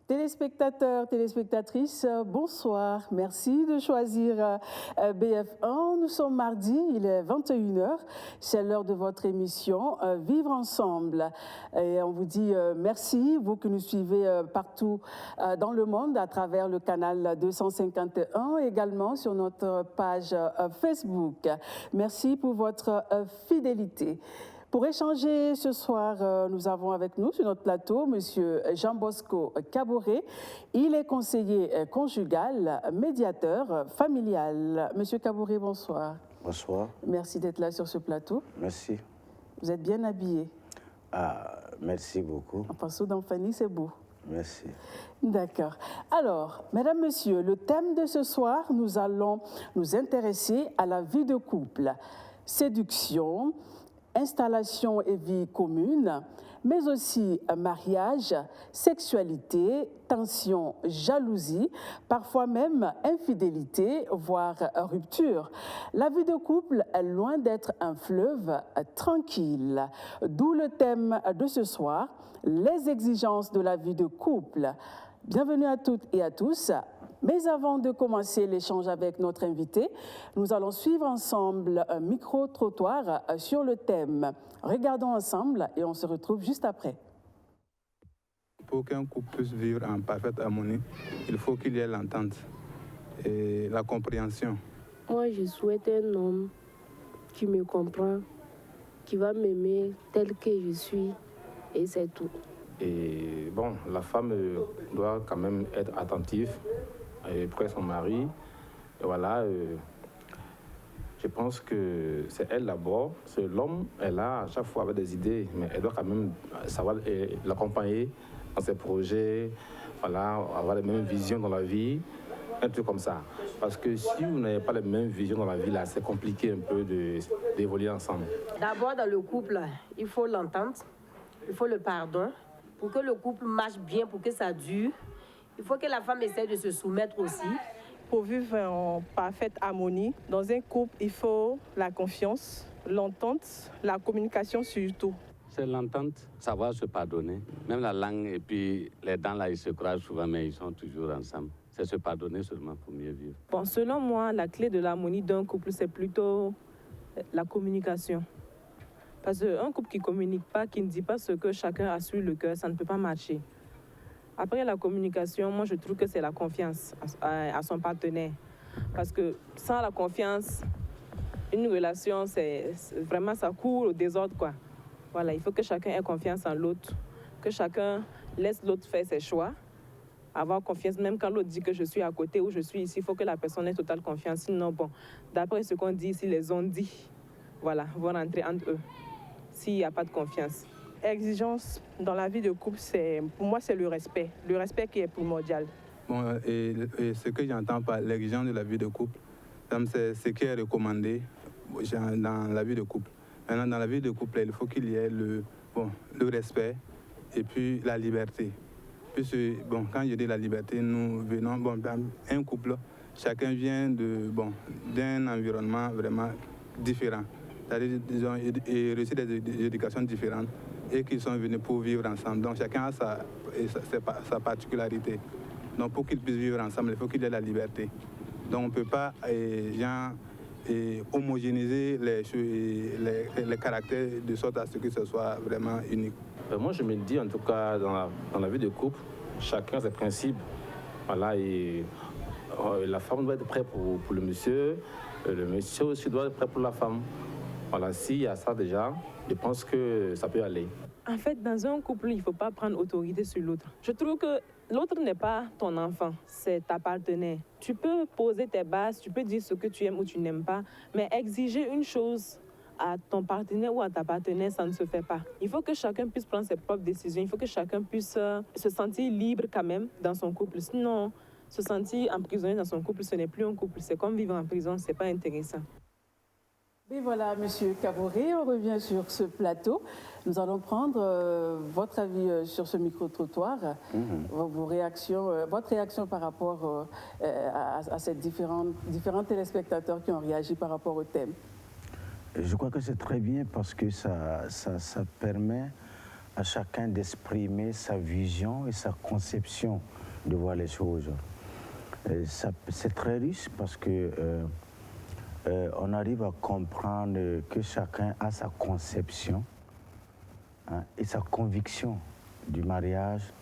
Téléspectateurs, téléspectatrices, bonsoir. Merci de choisir BF1. Nous sommes mardi, il est 21h. C'est l'heure de votre émission Vivre ensemble. Et on vous dit merci, vous qui nous suivez partout dans le monde à travers le canal 251, également sur notre page Facebook. Merci pour votre fidélité. Pour échanger ce soir, nous avons avec nous sur notre plateau M. Jean-Bosco Kaboré. Il est conseiller conjugal, médiateur familial. Monsieur Kaboré, bonsoir. Bonsoir. Merci d'être là sur ce plateau. Merci. Vous êtes bien habillé. Ah, merci beaucoup. En pinceau d'Anfani, c'est beau. Merci. D'accord. Alors, mesdames, messieurs, le thème de ce soir, nous allons nous intéresser à la vie de couple. Séduction, installation et vie commune, mais aussi mariage, sexualité, tension, jalousie, parfois même infidélité, voire rupture. La vie de couple est loin d'être un fleuve tranquille. D'où le thème de ce soir, les exigences de la vie de couple. Bienvenue à toutes et à tous. Mais avant de commencer l'échange avec notre invité, nous allons suivre ensemble un micro-trottoir sur le thème. Regardons ensemble et on se retrouve juste après. Pour qu'un couple puisse vivre en parfaite harmonie, il faut qu'il y ait l'entente et la compréhension. Moi, je souhaite un homme qui me comprend, qui va m'aimer tel que je suis, et c'est tout. Et bon, la femme doit quand même être attentive près de son mari. Et voilà, je pense que c'est elle d'abord. C'est l'homme, elle a à chaque fois avec des idées, mais elle doit quand même savoir l'accompagner dans ses projets, voilà, avoir les mêmes visions dans la vie, un truc comme ça. Parce que si vous n'avez pas les mêmes visions dans la vie, là, c'est compliqué un peu d'évoluer ensemble. D'abord, dans le couple, il faut l'entente, il faut le pardon. Pour que le couple marche bien, pour que ça dure, il faut que la femme essaie de se soumettre aussi. Pour vivre en parfaite harmonie, dans un couple, il faut la confiance, l'entente, la communication surtout. C'est l'entente, savoir se pardonner. Même la langue et puis les dents, là, ils se croisent souvent, mais ils sont toujours ensemble. C'est se pardonner seulement pour mieux vivre. Bon, selon moi, la clé de l'harmonie d'un couple, c'est plutôt la communication. Parce qu'un couple qui ne communique pas, qui ne dit pas ce que chacun a sur le cœur, ça ne peut pas marcher. Après la communication, moi je trouve que c'est la confiance à son partenaire. Parce que sans la confiance, une relation, c'est vraiment ça court au désordre, quoi. Voilà, il faut que chacun ait confiance en l'autre, que chacun laisse l'autre faire ses choix, avoir confiance, même quand l'autre dit que je suis à côté ou je suis ici, il faut que la personne ait totale confiance. Sinon, bon, d'après ce qu'on dit ici, les on dit, voilà, vont rentrer entre eux, s'il n'y a pas de confiance. Exigence dans la vie de couple, pour moi, c'est le respect. Le respect qui est primordial. Bon, et ce que j'entends par l'exigence de la vie de couple, c'est ce qui est recommandé dans la vie de couple. Maintenant, dans la vie de couple, il faut qu'il y ait le respect et puis la liberté. Puisque, bon, quand je dis la liberté, nous venons, bon, dans un couple, chacun vient d'un environnement vraiment différent. C'est-à-dire, ils ont reçu des éducations différentes et qu'ils sont venus pour vivre ensemble. Donc chacun a sa particularité. Donc pour qu'ils puissent vivre ensemble, il faut qu'il y ait la liberté. Donc on ne peut pas homogénéiser les caractères de sorte à ce que ce soit vraiment unique. Moi je me dis en tout cas dans la vie de couple, chacun a ses principes. Voilà, et la femme doit être prête pour le monsieur aussi doit être prêt pour la femme. Voilà, s'il y a ça déjà, je pense que ça peut aller. En fait, dans un couple, il ne faut pas prendre autorité sur l'autre. Je trouve que l'autre n'est pas ton enfant, c'est ta partenaire. Tu peux poser tes bases, tu peux dire ce que tu aimes ou tu n'aimes pas, mais exiger une chose à ton partenaire ou à ta partenaire, ça ne se fait pas. Il faut que chacun puisse prendre ses propres décisions, il faut que chacun puisse se sentir libre quand même dans son couple. Sinon, se sentir emprisonné dans son couple, ce n'est plus un couple, c'est comme vivre en prison, ce n'est pas intéressant. Et voilà, Monsieur Kaboré, on revient sur ce plateau. Nous allons prendre votre avis sur ce micro-trottoir, vos réactions, votre réaction par rapport à ces différents téléspectateurs qui ont réagi par rapport au thème. Je crois que c'est très bien parce que ça permet à chacun d'exprimer sa vision et sa conception de voir les choses. C'est très riche parce que on arrive à comprendre que chacun a sa conception, hein, et sa conviction du mariage,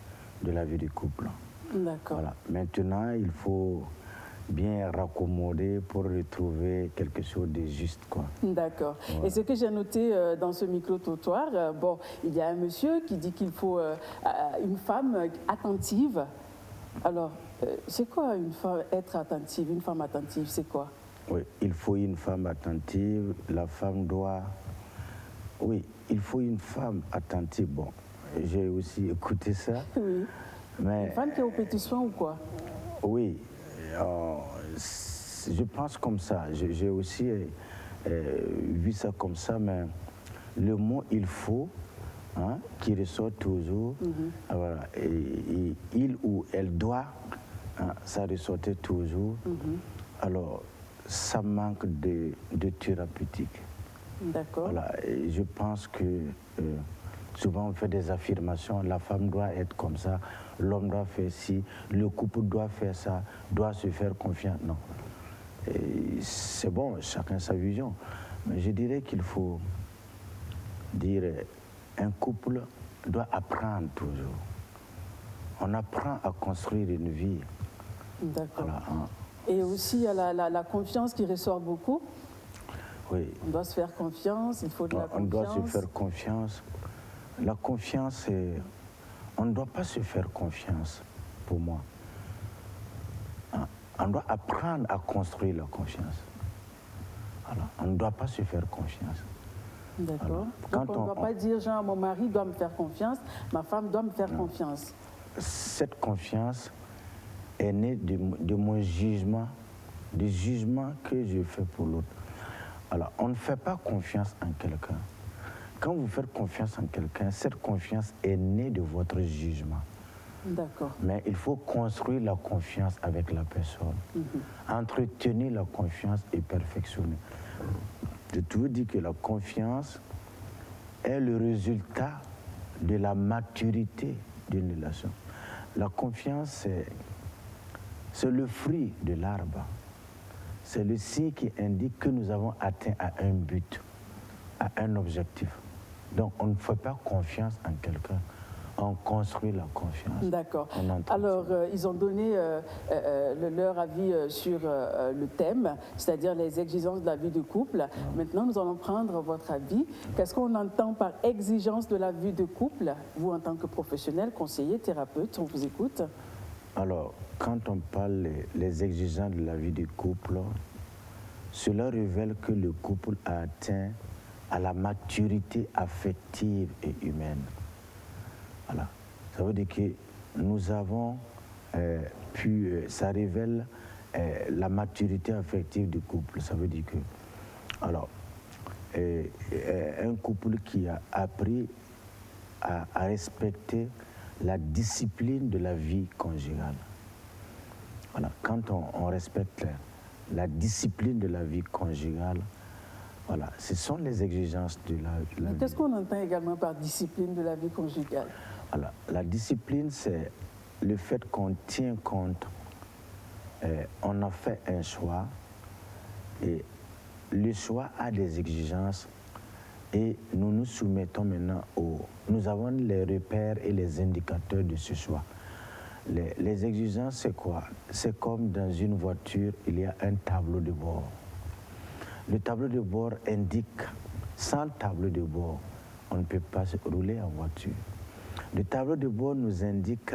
de la vie du couple. D'accord. Voilà. Maintenant, il faut bien raccommoder pour retrouver quelque chose de juste, quoi. D'accord. Voilà. Et ce que j'ai noté dans ce micro-trottoir, bon, il y a un monsieur qui dit qu'il faut une femme attentive. Alors, c'est quoi être attentive, une femme attentive, c'est quoi? Oui, il faut une femme attentive. La femme doit... Oui, il faut une femme attentive. Bon, j'ai aussi écouté ça. Oui. Mais... Une femme qui est aux petits soins ou quoi? Oui, je pense comme ça. J'ai aussi vu ça comme ça, mais le mot « il faut », hein, qui ressort toujours, voilà, et il ou elle doit, hein, ça ressortait toujours. Alors, ça manque de thérapeutique. D'accord. Voilà, et je pense que souvent on fait des affirmations, la femme doit être comme ça, l'homme doit faire ci, le couple doit faire ça, doit se faire confiance. Non. C'est bon, chacun sa vision. Mais je dirais qu'il faut dire un couple doit apprendre toujours. On apprend à construire une vie. D'accord. Voilà, hein. Et aussi, il y a la confiance qui ressort beaucoup. Oui. On doit se faire confiance, il faut de la confiance. On doit se faire confiance. La confiance, on ne doit pas se faire confiance, pour moi. On doit apprendre à construire la confiance. Voilà. On ne doit pas se faire confiance. D'accord. Donc on ne doit pas dire, genre, mon mari doit me faire confiance, ma femme doit me faire confiance. Cette confiance est née de mon jugement, du jugement que je fais pour l'autre. Alors, on ne fait pas confiance en quelqu'un. Quand vous faites confiance en quelqu'un, cette confiance est née de votre jugement. D'accord. Mais il faut construire la confiance avec la personne. Entretenir la confiance et perfectionner. Je te dis que la confiance est le résultat de la maturité d'une relation. La confiance, c'est le fruit de l'arbre. C'est le signe qui indique que nous avons atteint à un but, à un objectif. Donc, on ne fait pas confiance en quelqu'un, on construit la confiance. D'accord. Alors, ils ont donné leur avis sur le thème, c'est-à-dire les exigences de la vie de couple. Maintenant, nous allons prendre votre avis. Qu'est-ce qu'on entend par exigence de la vie de couple? Vous, en tant que professionnel, conseiller, thérapeute, on vous écoute. Alors, quand on parle des exigences de la vie du couple, cela révèle que le couple a atteint à la maturité affective et humaine. Voilà. Ça veut dire que nous avons ça révèle la maturité affective du couple. Ça veut dire que, alors, un couple qui a appris à respecter la discipline de la vie conjugale. Voilà. Quand on respecte la discipline de la vie conjugale, voilà, ce sont les exigences de la vie. Qu'est-ce qu'on entend également par discipline de la vie conjugale? Voilà. La discipline, c'est le fait qu'on tient compte, on a fait un choix, et le choix a des exigences, et nous nous soumettons maintenant nous avons les repères et les indicateurs de ce choix. Les exigences, c'est quoi? C'est comme dans une voiture, il y a un tableau de bord. Le tableau de bord indique, sans tableau de bord, on ne peut pas se rouler en voiture. Le tableau de bord nous indique,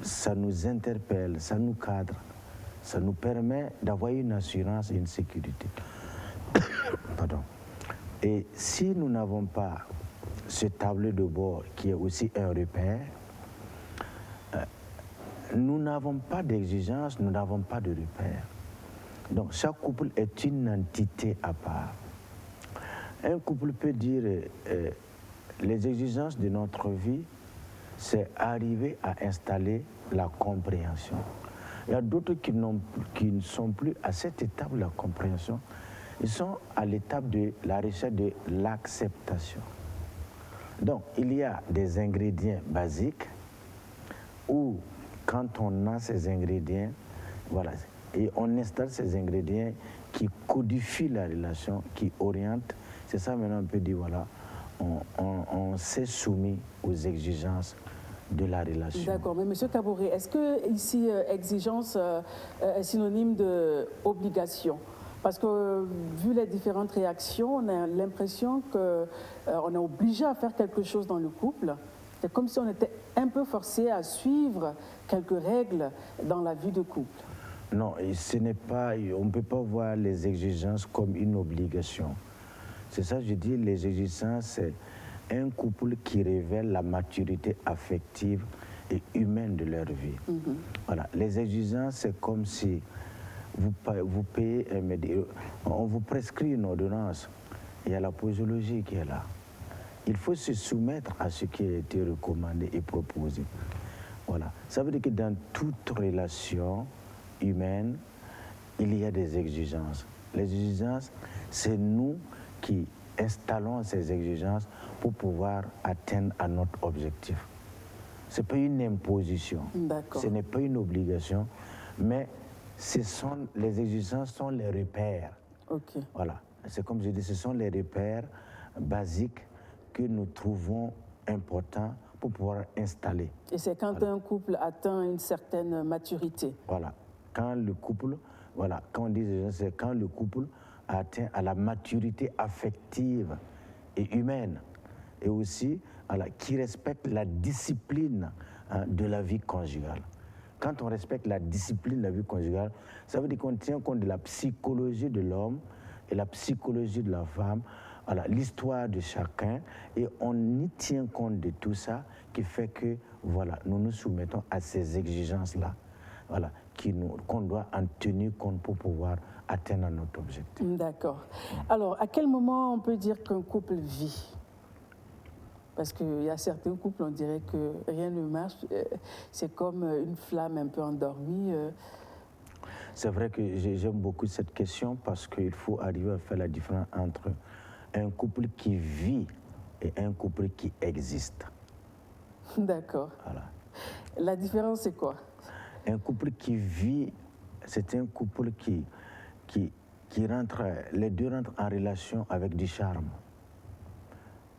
ça nous interpelle, ça nous cadre, ça nous permet d'avoir une assurance et une sécurité. Pardon. Et si nous n'avons pas ce tableau de bord qui est aussi un repère, nous n'avons pas d'exigence, nous n'avons pas de repère. Donc chaque couple est une entité à part. Un couple peut dire les exigences de notre vie, c'est arriver à installer la compréhension. Il y a d'autres qui ne sont plus à cette étape de la compréhension. Ils sont à l'étape de la recherche de l'acceptation. Donc, il y a des ingrédients basiques où, quand on a ces ingrédients, voilà, et on installe ces ingrédients qui codifient la relation, qui orientent, c'est ça maintenant on peut dire, voilà, on s'est soumis aux exigences de la relation. D'accord, mais M. Kaboré, est-ce que ici, exigence est synonyme d'obligation? Parce que, vu les différentes réactions, on a l'impression qu'on est obligé à faire quelque chose dans le couple. C'est comme si on était un peu forcé à suivre quelques règles dans la vie de couple. Non, ce n'est pas, on ne peut pas voir les exigences comme une obligation. C'est ça, je dis, les exigences, c'est un couple qui révèle la maturité affective et humaine de leur vie. Voilà, les exigences, c'est comme si vous payez un médicament, on vous prescrit une ordonnance, il y a la posologie qui est là. Il faut se soumettre à ce qui a été recommandé et proposé. Voilà. Ça veut dire que dans toute relation humaine, il y a des exigences. Les exigences, c'est nous qui installons ces exigences pour pouvoir atteindre à notre objectif. Ce n'est pas une imposition, ce n'est pas une obligation, mais les exigences sont les repères. Voilà. C'est comme je dis, ce sont les repères basiques que nous trouvons importants pour pouvoir installer. Et c'est quand un couple atteint une certaine maturité. Voilà. Quand le couple, voilà, quand on dit c'est quand le couple atteint à la maturité affective et humaine, et aussi qui respecte la discipline de la vie conjugale. Quand on respecte la discipline de la vie conjugale, ça veut dire qu'on tient compte de la psychologie de l'homme et la psychologie de la femme, voilà, l'histoire de chacun, et on y tient compte de tout ça, qui fait que voilà, nous nous soumettons à ces exigences-là, voilà, qu'on doit en tenir compte pour pouvoir atteindre notre objectif. D'accord. Alors, à quel moment on peut dire qu'un couple vit? Parce qu'il y a certains couples, on dirait que rien ne marche, c'est comme une flamme un peu endormie. C'est vrai que j'aime beaucoup cette question parce qu'il faut arriver à faire la différence entre un couple qui vit et un couple qui existe. D'accord. Voilà. La différence, c'est quoi? Un couple qui vit, c'est un couple qui rentre, les deux rentrent en relation avec du charme,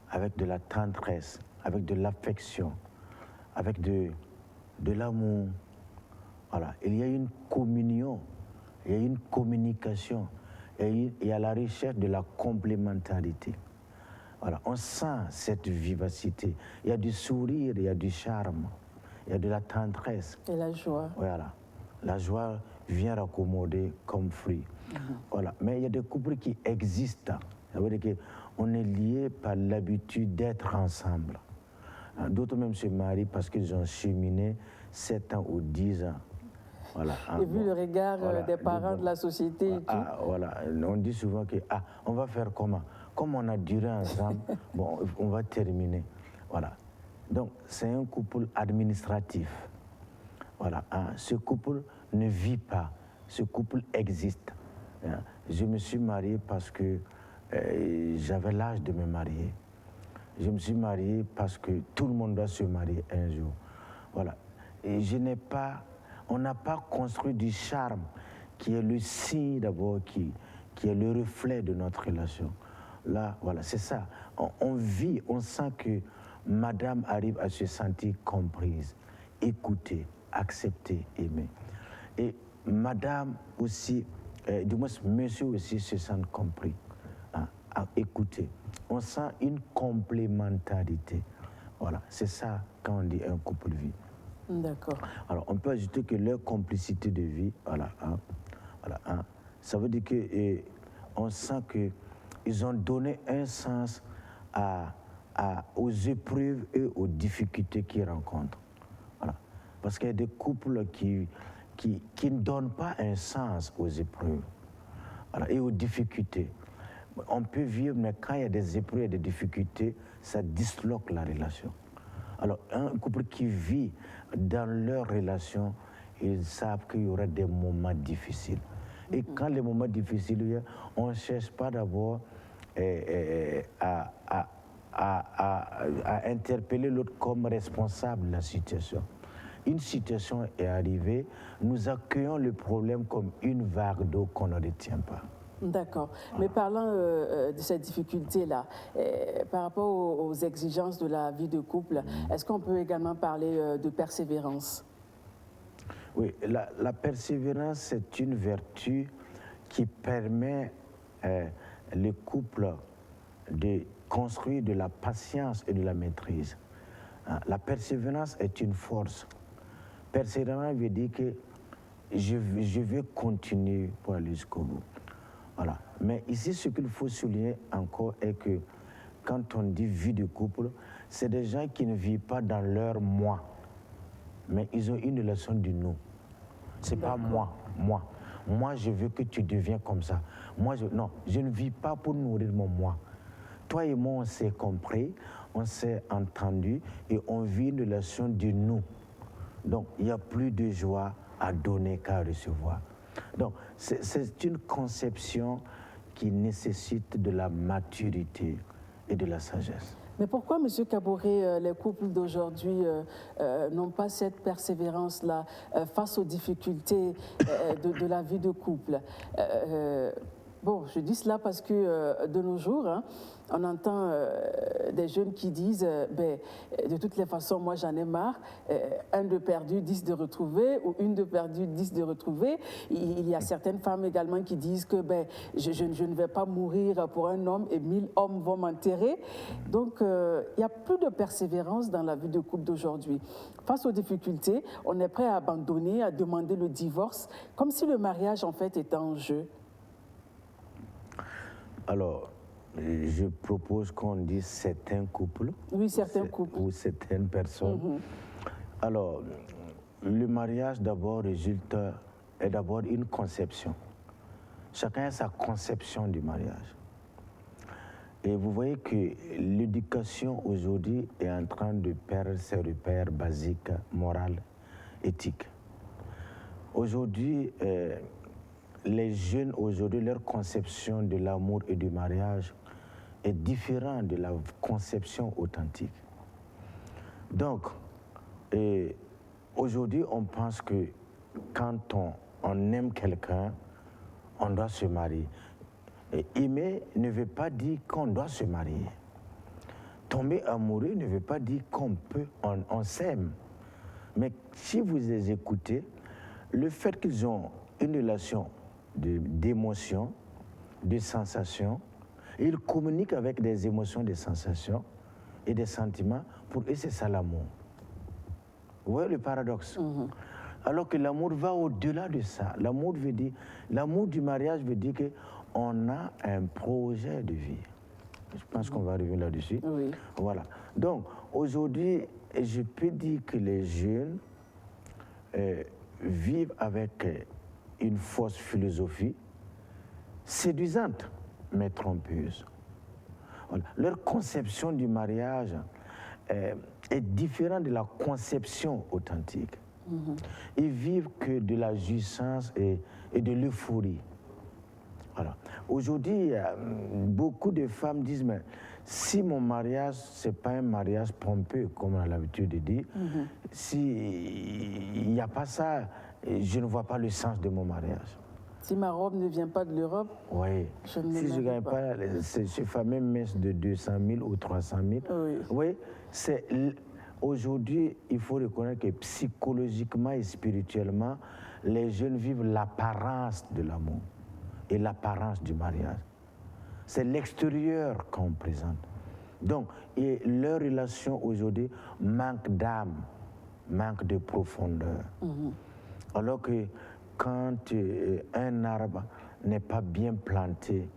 avec de la tendresse, avec de l'affection, avec de l'amour. Voilà. Il y a une communion, il y a une communication, et il y a la recherche de la complémentarité. Voilà. On sent cette vivacité. Il y a du sourire, il y a du charme, il y a de la tendresse. Et la joie. Voilà. La joie vient raccommoder comme fruit. Voilà. Mais il y a des couples qui existent. Ça veut dire qu'on est lié par l'habitude d'être ensemble. D'autres même se marient parce qu'ils ont cheminé 7 ans ou 10 ans. Voilà. Et vu le regard des parents de la société et tout. Voilà. On dit souvent que on va faire comment? Comme on a duré ensemble, bon, on va terminer. Voilà. Donc, c'est un couple administratif. Voilà. Ce couple ne vit pas. Ce couple existe. Je me suis marié parce que j'avais l'âge de me marier. Je me suis marié parce que tout le monde doit se marier un jour. Voilà. Et on n'a pas construit du charme qui est le signe d'abord, qui est le reflet de notre relation. Là, voilà, c'est ça. On vit, on sent que madame arrive à se sentir comprise, écoutée, acceptée, aimée. Et madame aussi, du moins monsieur aussi se sent compris, écouté. On sent une complémentarité. Voilà, c'est ça quand on dit un couple vit. D'accord. Alors, on peut ajouter que leur complicité de vie, ça veut dire qu'on sent qu'ils ont donné un sens aux épreuves et aux difficultés qu'ils rencontrent. Voilà. Parce qu'il y a des couples qui ne donnent pas un sens aux épreuves, voilà, et aux difficultés. On peut vivre, mais quand il y a des épreuves et des difficultés, ça disloque la relation. Alors, un couple qui vit dans leur relation, ils savent qu'il y aura des moments difficiles. Et quand les moments difficiles viennent, on ne cherche pas d'abord à à interpeller l'autre comme responsable de la situation. Une situation est arrivée, nous accueillons le problème comme une vague d'eau qu'on ne retient pas. D'accord. Mais parlant de cette difficulté-là, par rapport aux exigences de la vie de couple, est-ce qu'on peut également parler de persévérance? Oui, la persévérance, c'est une vertu qui permet le couple de construire de la patience et de la maîtrise. La persévérance est une force. Persévérance veut dire que je veux continuer pour aller jusqu'au bout. Voilà. Mais ici, ce qu'il faut souligner encore est que quand on dit vie de couple, c'est des gens qui ne vivent pas dans leur moi, mais ils ont une relation du nous. C'est pas moi. Moi, je veux que tu deviens comme ça. Non, je ne vis pas pour nourrir mon moi. Toi et moi, on s'est compris, on s'est entendu et on vit une relation du nous. Donc, il n'y a plus de joie à donner qu'à recevoir. Donc, c'est une conception qui nécessite de la maturité et de la sagesse. Mais pourquoi, M. Kaboré, les couples d'aujourd'hui n'ont pas cette persévérance-là face aux difficultés de la vie de couple? Bon, je dis cela parce que de nos jours, hein, on entend des jeunes qui disent de toutes les façons, moi j'en ai marre, un de perdu, 10 de retrouvé, ou une de perdu, 10 de retrouvé. Il y a certaines femmes également qui disent que je ne vais pas mourir pour un homme et 1000 hommes vont m'enterrer. Donc il n'y a plus de persévérance dans la vie de couple d'aujourd'hui. Face aux difficultés, on est prêt à abandonner, à demander le divorce, comme si le mariage en fait était en jeu. Alors, je propose qu'on dise certains couples. Oui, certains couples. Ou certaines personnes. Alors, le mariage d'abord est d'abord une conception. Chacun a sa conception du mariage. Et vous voyez que l'éducation aujourd'hui est en train de perdre ses repères basiques, morales, éthiques. Aujourd'hui, les jeunes, aujourd'hui, leur conception de l'amour et du mariage est différente de la conception authentique. Donc, aujourd'hui, on pense que quand on aime quelqu'un, on doit se marier. Et aimer ne veut pas dire qu'on doit se marier. Tomber amoureux ne veut pas dire on s'aime. Mais si vous les écoutez, le fait qu'ils ont une relation d'émotions, de sensations, et ils communiquent avec des émotions, des sensations et des sentiments, pour eux c'est ça l'amour. Vous voyez le paradoxe? Alors que l'amour va au-delà de ça. L'amour du mariage veut dire qu'on a un projet de vie. Je pense qu'on va revenir là-dessus. Oui. Voilà. Donc, aujourd'hui, je peux dire que les jeunes vivent avec une fausse philosophie séduisante, mais trompeuse. Voilà. Leur conception du mariage est différente de la conception authentique. Ils vivent que de la jouissance et de l'euphorie. Voilà. Aujourd'hui, beaucoup de femmes disent, mais si mon mariage, ce n'est pas un mariage pompeux, comme on a l'habitude de dire, s'il n'y a pas ça, je ne vois pas le sens de mon mariage. Si ma robe ne vient pas de l'Europe, oui. Je ne si je ne gagne pas ce fameux messe de 200 000 ou 300 000, oui. Oui, aujourd'hui, il faut reconnaître que psychologiquement et spirituellement, les jeunes vivent l'apparence de l'amour et l'apparence du mariage. C'est l'extérieur qu'on présente. Donc, leur relation aujourd'hui manque d'âme, manque de profondeur. Alors que quand un arbre n'est pas bien planté,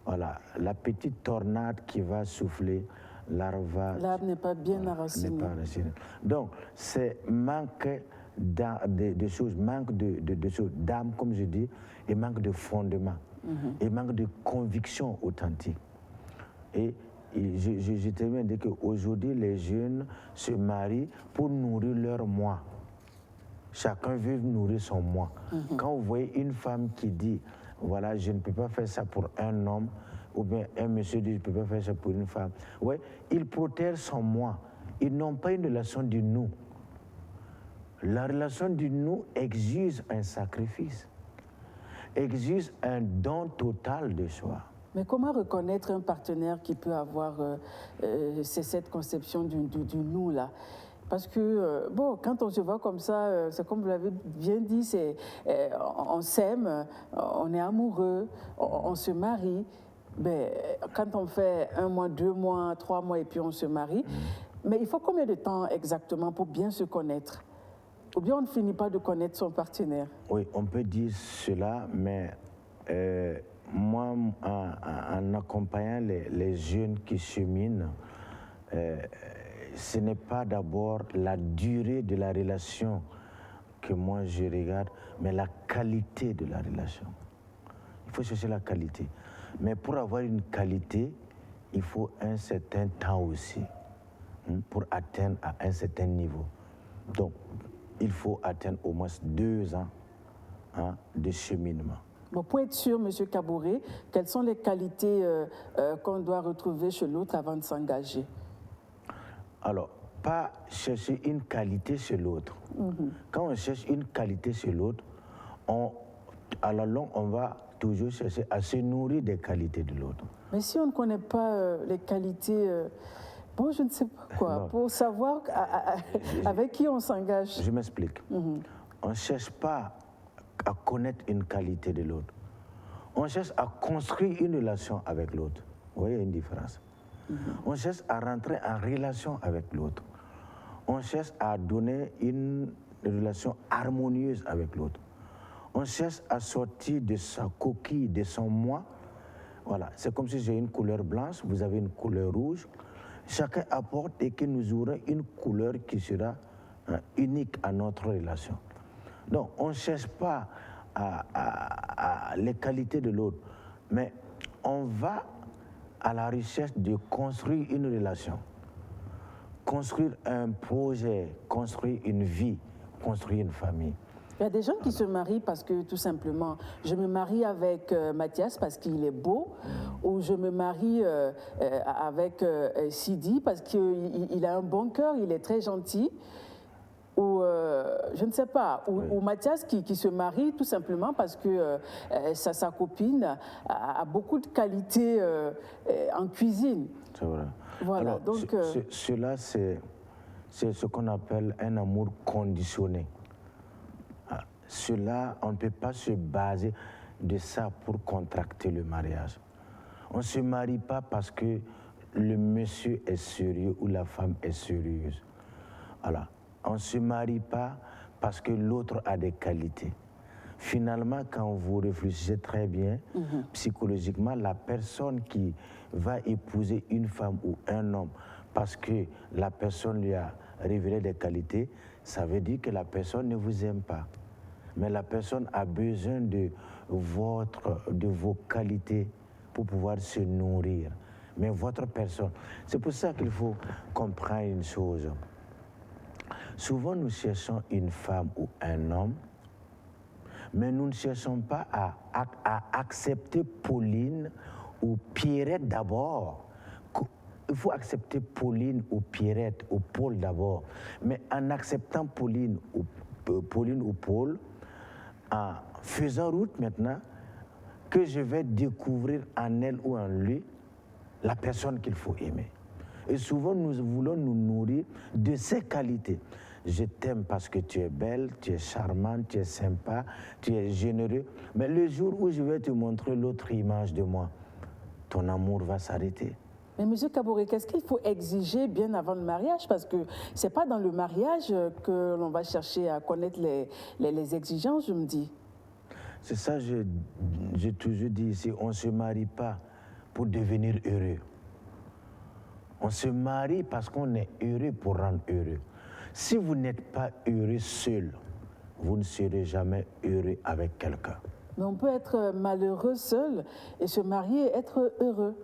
voilà, la petite tornade qui va souffler, l'arbre n'est pas bien enraciné. Donc, c'est manque de choses, manque de choses, d'âme, comme je dis, et manque de fondement, et manque de conviction authentique. Et je termine de dire qu'aujourd'hui, les jeunes se marient pour nourrir leur moi. Chacun veut nourrir son moi. Quand vous voyez une femme qui dit, voilà, je ne peux pas faire ça pour un homme, ou bien un monsieur dit, je ne peux pas faire ça pour une femme. Ouais, ils protègent son moi. Ils n'ont pas une relation du nous. La relation du nous exige un sacrifice, exige un don total de soi. Mais comment reconnaître un partenaire qui peut avoir cette conception du nous-là? Parce que, bon, quand on se voit comme ça, c'est comme vous l'avez bien dit, on s'aime, on est amoureux, on se marie. Ben, quand on fait 1 mois, 2 mois, 3 mois et puis on se marie, mais il faut combien de temps exactement pour bien se connaître? Ou bien on ne finit pas de connaître son partenaire? Oui, on peut dire cela, mais moi, en accompagnant les jeunes qui cheminent, ce n'est pas d'abord la durée de la relation que moi je regarde, mais la qualité de la relation. Il faut chercher la qualité. Mais pour avoir une qualité, il faut un certain temps aussi, pour atteindre à un certain niveau. Donc, il faut atteindre au moins 2 ans de cheminement. Bon, pour être sûr, M. Kaboré, quelles sont les qualités qu'on doit retrouver chez l'autre avant de s'engager? Alors, pas chercher une qualité chez l'autre. Quand on cherche une qualité chez l'autre, à la longue, on va toujours chercher à se nourrir des qualités de l'autre. Mais si on ne connaît pas les qualités, bon, je ne sais pas quoi, non. Pour savoir avec qui on s'engage. Je m'explique. On ne cherche pas à connaître une qualité de l'autre. On cherche à construire une relation avec l'autre. Vous voyez une différence? On cherche à rentrer en relation avec l'autre. On cherche à donner une relation harmonieuse avec l'autre. On cherche à sortir de sa coquille, de son moi. Voilà, c'est comme si j'ai une couleur blanche, vous avez une couleur rouge. Chacun apporte et que nous aurons une couleur qui sera unique à notre relation. Donc, on ne cherche pas les qualités de l'autre, mais on va à la recherche de construire une relation, construire un projet, construire une vie, construire une famille. Il y a des gens qui se marient parce que, tout simplement, je me marie avec Mathias parce qu'il est beau, ou je me marie avec Sidi parce qu'il a un bon cœur, il est très gentil, ou je ne sais pas, ou Mathias qui se marie tout simplement parce que sa copine a beaucoup de qualités en cuisine. C'est vrai. Voilà. Alors, donc, cela, c'est ce qu'on appelle un amour conditionné. Cela, on ne peut pas se baser de ça pour contracter le mariage. On ne se marie pas parce que le monsieur est sérieux ou la femme est sérieuse. Voilà. On ne se marie pas parce que l'autre a des qualités. Finalement, quand vous réfléchissez très bien, psychologiquement, la personne qui va épouser une femme ou un homme parce que la personne lui a révélé des qualités, ça veut dire que la personne ne vous aime pas. Mais la personne a besoin de vos qualités pour pouvoir se nourrir. Mais votre personne, c'est pour ça qu'il faut comprendre une chose. Souvent, nous cherchons une femme ou un homme, mais nous ne cherchons pas à accepter Pauline ou Pierrette d'abord. Il faut accepter Pauline ou Pierrette ou Paul d'abord. Mais en acceptant Pauline ou Paul, en faisant route maintenant, que je vais découvrir en elle ou en lui la personne qu'il faut aimer. Et souvent, nous voulons nous nourrir de ces qualités. Je t'aime parce que tu es belle, tu es charmante, tu es sympa, tu es généreux. Mais le jour où je vais te montrer l'autre image de moi, ton amour va s'arrêter. Mais M. Kaboré, qu'est-ce qu'il faut exiger bien avant le mariage? Parce que ce n'est pas dans le mariage que l'on va chercher à connaître les exigences, je me dis. C'est ça, j'ai toujours dit ici, on ne se marie pas pour devenir heureux. On se marie parce qu'on est heureux pour rendre heureux. Si vous n'êtes pas heureux seul, vous ne serez jamais heureux avec quelqu'un. Mais on peut être malheureux seul et se marier et être heureux.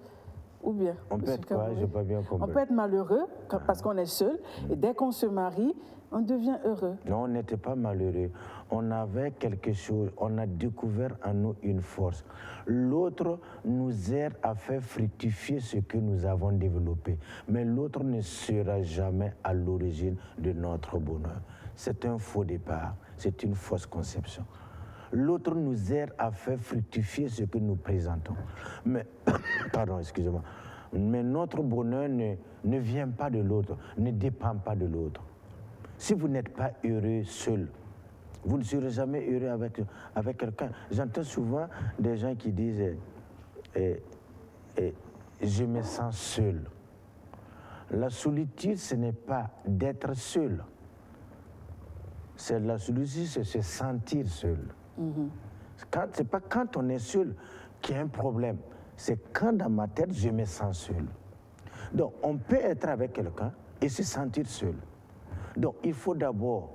Ou bien, On peut être quoi? Je n'ai pas bien compris. On peut être malheureux parce qu'on est seul, et dès qu'on se marie, on devient heureux. Non, on n'était pas malheureux. On avait quelque chose, on a découvert en nous une force. L'autre nous aide à faire fructifier ce que nous avons développé. Mais l'autre ne sera jamais à l'origine de notre bonheur. C'est un faux départ, c'est une fausse conception. L'autre nous aide à faire fructifier ce que nous présentons. Mais, pardon, excusez-moi. Mais notre bonheur ne vient pas de l'autre, ne dépend pas de l'autre. Si vous n'êtes pas heureux seul, vous ne serez jamais heureux avec quelqu'un. J'entends souvent des gens qui disent je me sens seul. La solitude, ce n'est pas d'être seul. C'est la solitude, c'est se sentir seul. C'est pas quand on est seul qu'il y a un problème. C'est quand dans ma tête, je me sens seul. Donc, on peut être avec quelqu'un et se sentir seul. Donc, il faut d'abord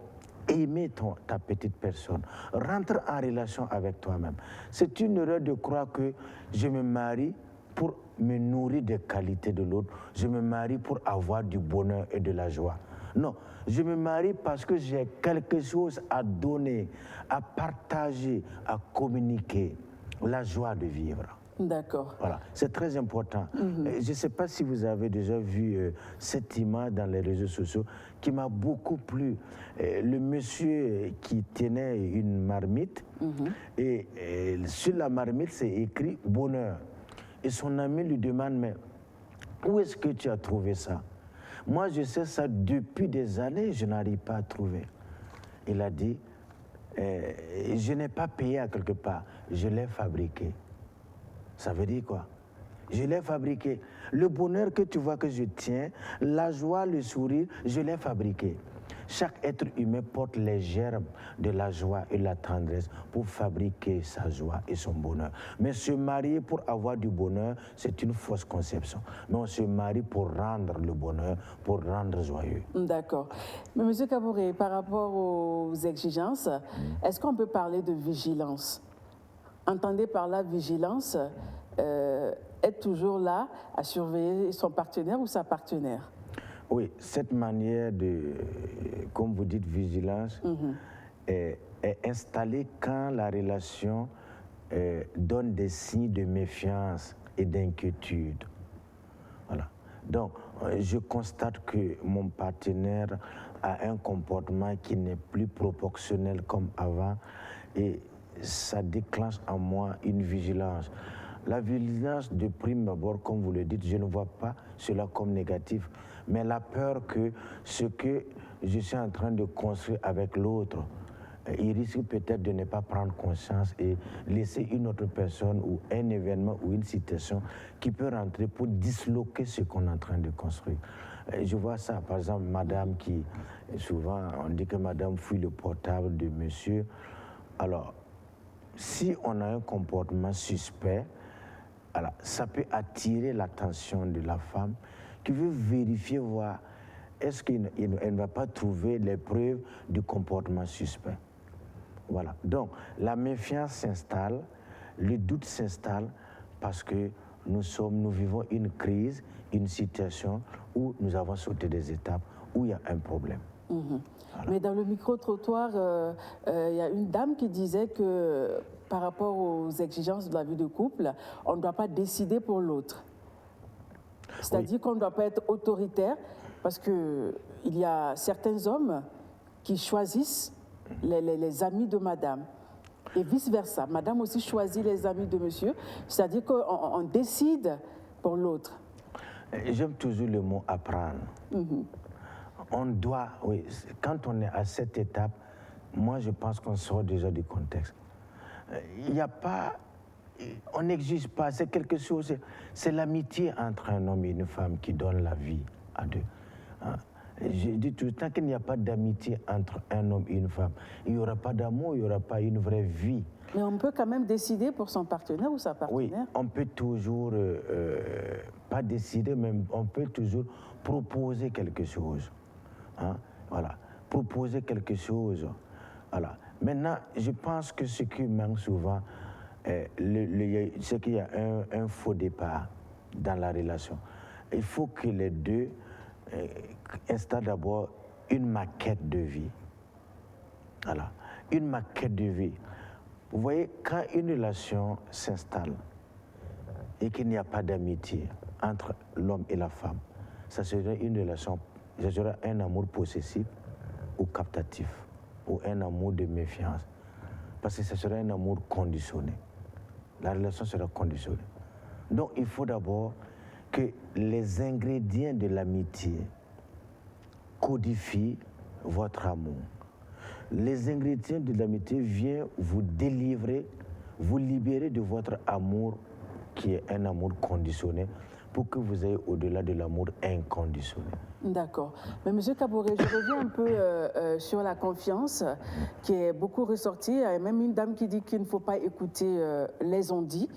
aimer ta petite personne, rentre en relation avec toi-même. C'est une erreur de croire que je me marie pour me nourrir des qualités de l'autre, je me marie pour avoir du bonheur et de la joie. Non, je me marie parce que j'ai quelque chose à donner, à partager, à communiquer, la joie de vivre. D'accord. Voilà, c'est très important. Je ne sais pas si vous avez déjà vu cette image dans les réseaux sociaux qui m'a beaucoup plu. Le monsieur qui tenait une marmite et sur la marmite c'est écrit bonheur. Et son ami lui demande, mais où est-ce que tu as trouvé ça? Moi je sais ça depuis des années, je n'arrive pas à trouver. Il a dit, je n'ai pas payé à quelque part, je l'ai fabriqué. Ça veut dire quoi? Je l'ai fabriqué. Le bonheur que tu vois que je tiens, la joie, le sourire, je l'ai fabriqué. Chaque être humain porte les germes de la joie et la tendresse pour fabriquer sa joie et son bonheur. Mais se marier pour avoir du bonheur, c'est une fausse conception. Mais on se marie pour rendre le bonheur, pour rendre joyeux. D'accord. Mais M. Kabouré, par rapport aux exigences, est-ce qu'on peut parler de vigilance? Entendez par là vigilance, être toujours là à surveiller son partenaire ou sa partenaire. Oui, cette manière de, comme vous dites, vigilance est installée quand la relation donne des signes de méfiance et d'inquiétude. Voilà. Donc, je constate que mon partenaire a un comportement qui n'est plus proportionnel comme avant et ça déclenche en moi une vigilance. La vigilance, de prime abord, comme vous le dites, je ne vois pas cela comme négatif, mais la peur que ce que je suis en train de construire avec l'autre, il risque peut-être de ne pas prendre conscience et laisser une autre personne ou un événement ou une situation qui peut rentrer pour disloquer ce qu'on est en train de construire. Je vois ça, par exemple, madame qui, souvent, on dit que madame fouille le portable de monsieur. Alors, si on a un comportement suspect, alors, ça peut attirer l'attention de la femme qui veut vérifier, voir, est-ce qu'elle ne va pas trouver les preuves du comportement suspect. Voilà. Donc, la méfiance s'installe, le doute s'installe parce que nous vivons une crise, une situation où nous avons sauté des étapes, où il y a un problème. Voilà. Mais dans le micro-trottoir, il y a une dame qui disait que par rapport aux exigences de la vie de couple, on ne doit pas décider pour l'autre. C'est-à-dire qu'on ne doit pas être autoritaire parce qu'il y a certains hommes qui choisissent les amis de madame et vice-versa. Madame aussi choisit les amis de monsieur, c'est-à-dire qu'on décide pour l'autre. J'aime toujours le mot apprendre. On doit, oui, quand on est à cette étape, moi je pense qu'on sort déjà du contexte. Il n'y a pas, on n'exige pas, c'est quelque chose, c'est l'amitié entre un homme et une femme qui donne la vie à deux. Je dis tout le temps qu'il n'y a pas d'amitié entre un homme et une femme. Il n'y aura pas d'amour, il n'y aura pas une vraie vie. Mais on peut quand même décider pour son partenaire ou sa partenaire. Oui, on peut toujours, pas décider, mais on peut toujours proposer quelque chose. Voilà, proposer quelque chose. Voilà. Maintenant, je pense que ce qui manque souvent, c'est qu'il y a un faux départ. C'est-à-dire, on ne dans la relation. Il faut que les deux installent d'abord une maquette de vie. Voilà, une maquette de vie. Vous voyez, quand une relation s'installe et qu'il n'y a pas d'amitié entre l'homme et la femme, ça serait une relation, ça serait un amour possessif ou captatif, ou un amour de méfiance. Parce que ce serait un amour conditionné. La relation sera conditionnée. Donc il faut d'abord que les ingrédients de l'amitié codifient votre amour. Les ingrédients de l'amitié viennent vous délivrer, vous libérer de votre amour qui est un amour conditionné pour que vous ayez au-delà de l'amour inconditionnel. D'accord. Mais M. Kaboré, je reviens un peu sur la confiance qui est beaucoup ressortie. Il y a même une dame qui dit qu'il ne faut pas écouter les on-dit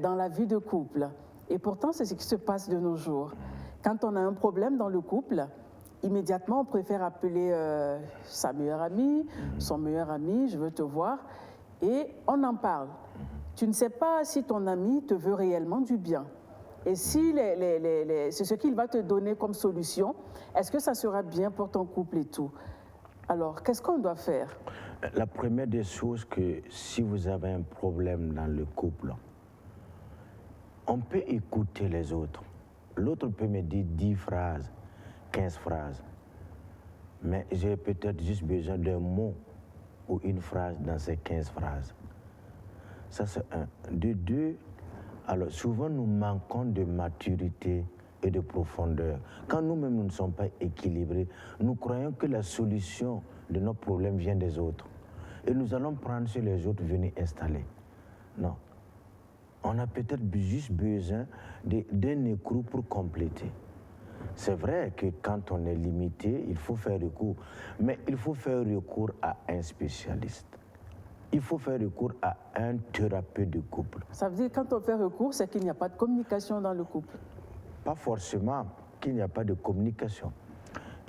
dans la vie de couple. Et pourtant, c'est ce qui se passe de nos jours. Quand on a un problème dans le couple, immédiatement, on préfère appeler sa meilleure amie, son meilleur ami, je veux te voir, et on en parle. Tu ne sais pas si ton ami te veut réellement du bien. Et si c'est ce qu'il va te donner comme solution, est-ce que ça sera bien pour ton couple et tout? Alors, qu'est-ce qu'on doit faire? La première des choses, que si vous avez un problème dans le couple, on peut écouter les autres. L'autre peut me dire 10 phrases, 15 phrases. Mais j'ai peut-être juste besoin d'un mot ou une phrase dans ces 15 phrases. Ça, c'est un. De deux, alors souvent nous manquons de maturité et de profondeur. Quand nous-mêmes nous ne sommes pas équilibrés, nous croyons que la solution de nos problèmes vient des autres. Et nous allons prendre sur les autres, venir installer. Non. On a peut-être juste besoin d'un écrou pour compléter. C'est vrai que quand on est limité, il faut faire recours. Mais il faut faire recours à un spécialiste. Il faut faire recours à un thérapeute de couple. Ça veut dire que quand on fait recours, c'est qu'il n'y a pas de communication dans le couple? Pas forcément qu'il n'y a pas de communication.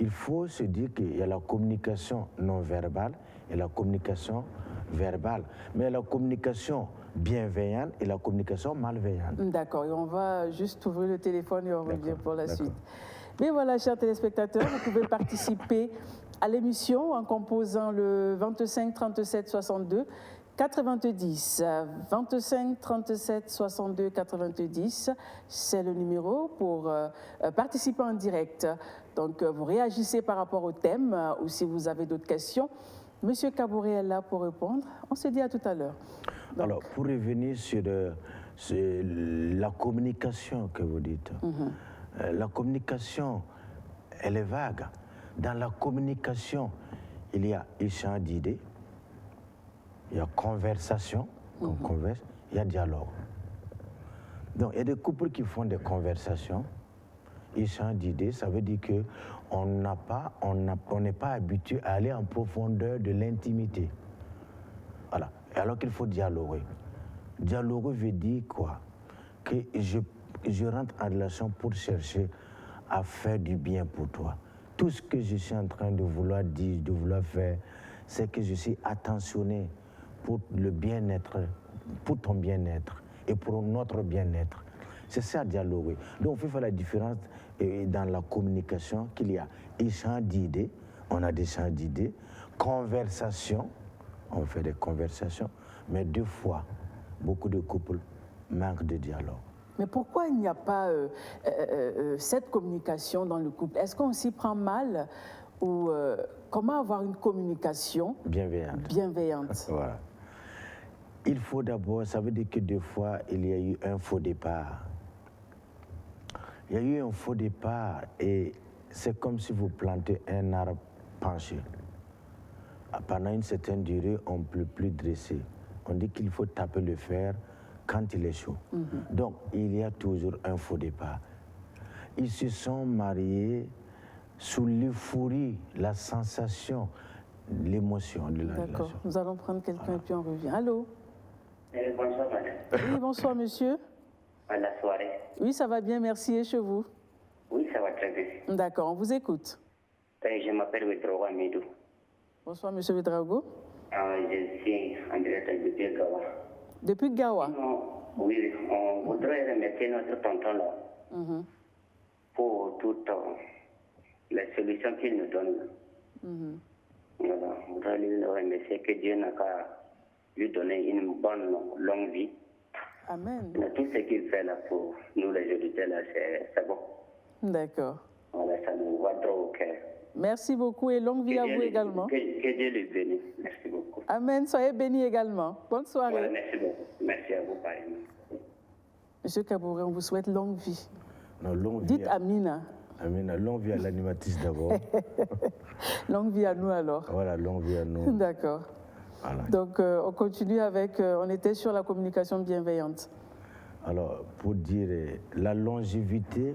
Il faut se dire qu'il y a la communication non verbale et la communication verbale. Mais la communication bienveillante et la communication malveillante. D'accord, et on va juste ouvrir le téléphone et on revient pour la suite. Mais voilà, chers téléspectateurs, vous pouvez participer à l'émission en composant le 25 37 62 90. 25 37 62 90, c'est le numéro pour participer en direct. Donc, vous réagissez par rapport au thème ou si vous avez d'autres questions. Monsieur Kaboré est là pour répondre. On se dit à tout à l'heure. Alors, pour revenir sur la communication que vous dites, la communication, elle est vague. Dans la communication, il y a échange d'idées, il y a conversation, on converse, il y a dialogue. Donc, il y a des couples qui font des conversations, échange d'idées, ça veut dire qu'on n'est pas habitué à aller en profondeur de l'intimité. Voilà. Alors qu'il faut dialoguer. Dialoguer veut dire quoi? Que je rentre en relation pour chercher à faire du bien pour toi. Tout ce que je suis en train de vouloir dire, de vouloir faire, c'est que je suis attentionné pour le bien-être, pour ton bien-être et pour notre bien-être. C'est ça, dialoguer. Donc, il faut faire la différence dans la communication qu'il y a échange d'idées, on a des échanges d'idées, conversation, on fait des conversations, mais deux fois, beaucoup de couples manquent de dialogue. Mais pourquoi il n'y a pas cette communication dans le couple? Est-ce qu'on s'y prend mal ou comment avoir une communication bienveillante? Voilà. Il faut d'abord, ça veut dire que des fois, il y a eu un faux départ. Il y a eu un faux départ et c'est comme si vous plantez un arbre penché. Pendant une certaine durée, on ne peut plus dresser. On dit qu'il faut taper le fer quand il est chaud. Donc, il y a toujours un faux départ. Ils se sont mariés sous l'euphorie, la sensation, l'émotion de la relation. D'accord. Nous allons prendre quelqu'un et puis on revient. Allô? Bonsoir, madame. Oui, bonsoir, monsieur. La soirée. Oui, ça va bien, merci. Et chez vous? Oui, ça va très bien. D'accord, on vous écoute. Je m'appelle Ouedraogo Amidou. Bonsoir, monsieur Ouedraogo. Je suis en direct depuis Gawa. Depuis Gawa? Oui, on voudrait remercier notre tonton là pour toutes les solutions qu'il nous donne. Voilà, on voudrait le remercier que Dieu n'a qu'à lui donner une bonne longue vie. Amen. Mais tout ce qu'il fait là pour nous les auditeurs là, c'est bon. D'accord. Voilà, ça nous va droit au cœur. Merci beaucoup et longue vie à vous également. Que Dieu les bénisse. Merci beaucoup. Amen. Soyez bénis également. Bonne soirée. Voilà, merci beaucoup. Merci à vous, pareillement. Monsieur Kabouré, on vous souhaite longue vie. Non, longue vie. Dites Amina. Amina, longue vie à l'animatrice d'abord. Longue vie à nous alors. Voilà, longue vie à nous. D'accord. Voilà. Donc, on continue avec, on était sur la communication bienveillante. Alors, pour dire, la longévité,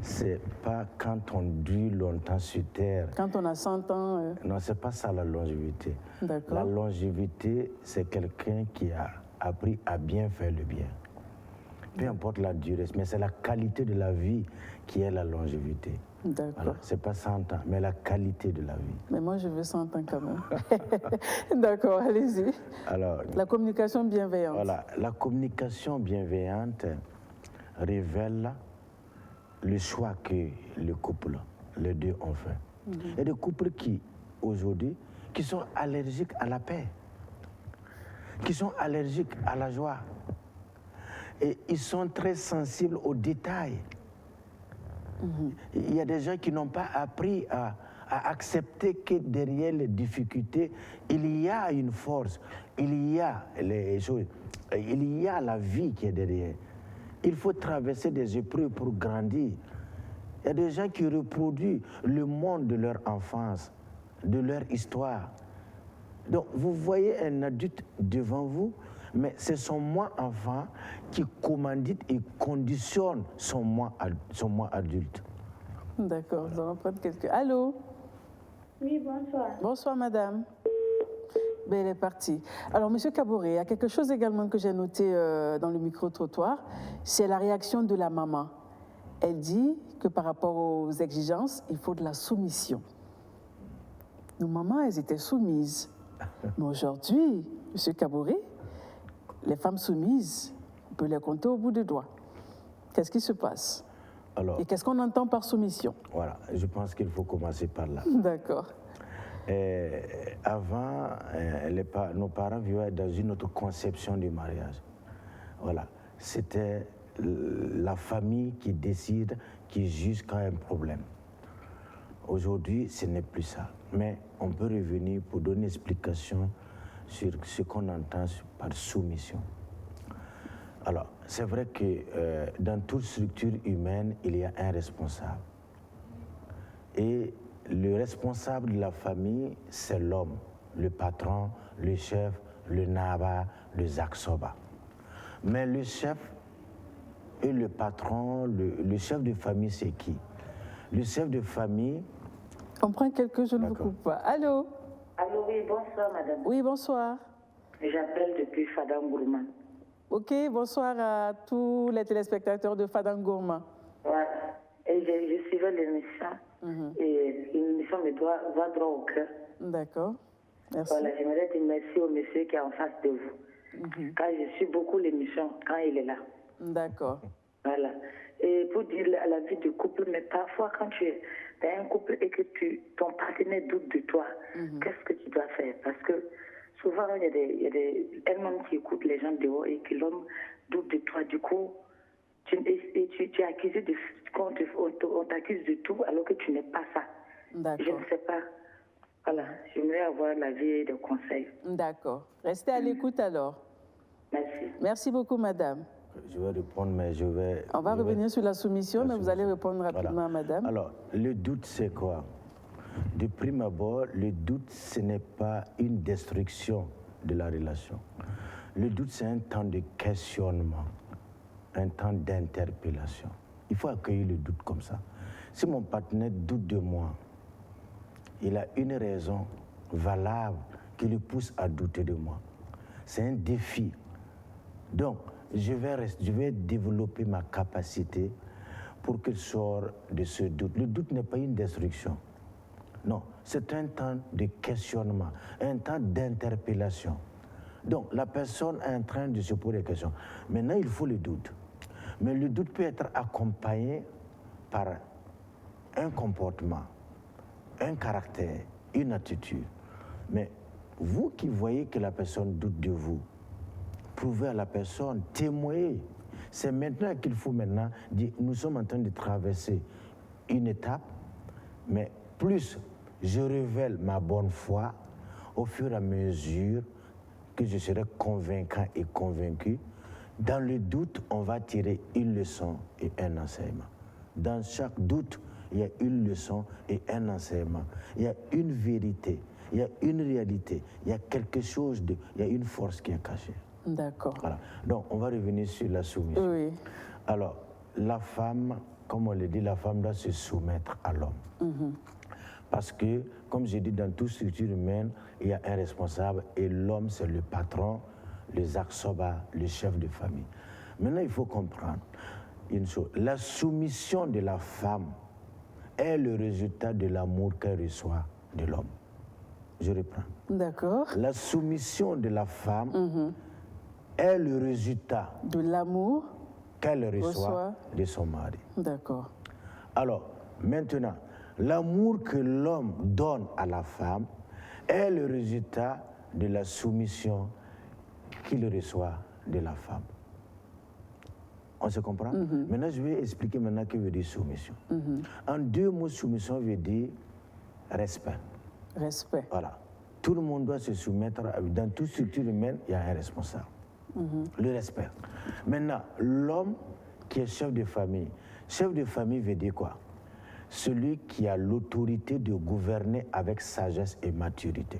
c'est pas quand on dure longtemps sur Terre. Quand on a 100 ans. Non, c'est pas ça la longévité. D'accord. La longévité, c'est quelqu'un qui a appris à bien faire le bien. Peu importe la durée, mais c'est la qualité de la vie qui est la longévité. D'accord. Voilà, c'est pas 100 ans, mais la qualité de la vie. Mais moi, je veux 100 ans quand même. D'accord, allez-y. Alors, la communication bienveillante. Voilà, la communication bienveillante révèle le choix que le couple, les deux ont fait. Il y a des couples qui, aujourd'hui, qui sont allergiques à la paix, qui sont allergiques à la joie. Et ils sont très sensibles aux détails. Il y a des gens qui n'ont pas appris à accepter que derrière les difficultés, il y a une force, il y a les choses, il y a la vie qui est derrière. Il faut traverser des épreuves pour grandir. Il y a des gens qui reproduisent le monde de leur enfance, de leur histoire. Donc, vous voyez un adulte devant vous, mais c'est son moi enfant qui commandite et conditionne son moi adulte. D'accord, nous allons prendre quelques... Allô? Oui, bonsoir. Bonsoir, madame. Ben, elle est partie. Alors, monsieur Kabouré, il y a quelque chose également que j'ai noté dans le micro-trottoir, c'est la réaction de la maman. Elle dit que par rapport aux exigences, il faut de la soumission. Nos mamans, elles étaient soumises. Mais aujourd'hui, monsieur Kabouré, les femmes soumises, on peut les compter au bout des doigts. Qu'est-ce qui se passe? Alors, et qu'est-ce qu'on entend par soumission? Voilà, je pense qu'il faut commencer par là. D'accord. Avant, nos parents vivaient dans une autre conception du mariage. Voilà, c'était la famille qui décide, qui juge quand il y a un problème. Aujourd'hui, ce n'est plus ça. Mais on peut revenir pour donner une explication sur ce qu'on entend par soumission. Alors, c'est vrai que dans toute structure humaine, il y a un responsable. Et le responsable de la famille, c'est l'homme, le patron, le chef, le naba, le zaksoba. Mais le chef et le patron, le chef de famille, c'est qui? Le chef de famille... On prend quelques, je ne vous coupe pas. Allô? Allô, oui, bonsoir, madame. Oui, bonsoir. J'appelle depuis Fadangourma. Ok, bonsoir à tous les téléspectateurs de Fadangourma. Voilà. Et je suivais l'émission. Et l'émission va droit au cœur. D'accord. Merci. Voilà, j'aimerais dire merci au monsieur qui est en face de vous. Car je suis beaucoup l'émission quand il est là. D'accord. Voilà. Et pour dire à la vie de couple, mais parfois quand tu es dans un couple et que ton partenaire doute de toi, qu'est-ce que tu dois faire? Parce que souvent, il y a des elle-même qui écoutent les gens dehors et que l'homme doute de toi. Du coup, tu es accusé de... On t'accuse de tout alors que tu n'es pas ça. D'accord. Je ne sais pas. Voilà, j'aimerais avoir l'avis et des conseils. D'accord. Restez à l'écoute alors. Merci. Merci beaucoup, madame. Je vais répondre, mais je vais... On va revenir sur la soumission, mais vous allez répondre rapidement à madame. Alors, le doute, c'est quoi? De prime abord, le doute, ce n'est pas une destruction de la relation. Le doute, c'est un temps de questionnement, un temps d'interpellation. Il faut accueillir le doute comme ça. Si mon partenaire doute de moi, il a une raison valable qui le pousse à douter de moi. C'est un défi. Donc, je vais développer ma capacité pour qu'il sorte de ce doute. Le doute n'est pas une destruction. Non, c'est un temps de questionnement, un temps d'interpellation. Donc, la personne est en train de se poser des questions. Maintenant, il faut le doute. Mais le doute peut être accompagné par un comportement, un caractère, une attitude. Mais vous qui voyez que la personne doute de vous, prouvez à la personne, témoignez. C'est maintenant qu'il faut dire, nous sommes en train de traverser une étape, mais plus je révèle ma bonne foi, au fur et à mesure que je serai convaincant et convaincu, dans le doute, on va tirer une leçon et un enseignement. Dans chaque doute, il y a une leçon et un enseignement. Il y a une vérité, il y a une réalité, il y a quelque chose il y a une force qui est cachée. D'accord. Voilà. Donc, on va revenir sur la soumission. Oui. Alors, la femme, comme on le dit, la femme doit se soumettre à l'homme. Parce que, comme j'ai dit, dans toute structure humaine, il y a un responsable et l'homme, c'est le patron, le Zaksoba, le chef de famille. Maintenant, il faut comprendre une chose. La soumission de la femme est le résultat de l'amour qu'elle reçoit de l'homme. Je reprends. D'accord. La soumission de la femme est le résultat de l'amour qu'elle reçoit de son mari. D'accord. Alors, maintenant, l'amour que l'homme donne à la femme est le résultat de la soumission qu'il reçoit de la femme. On se comprend? Maintenant, je vais expliquer maintenant ce que veut dire soumission. En 2 mots, soumission veut dire respect. Respect. Voilà. Tout le monde doit se soumettre. Dans toute structure humaine, il y a un responsable. Le respect. Maintenant, l'homme qui est chef de famille veut dire quoi? Celui qui a l'autorité de gouverner avec sagesse et maturité.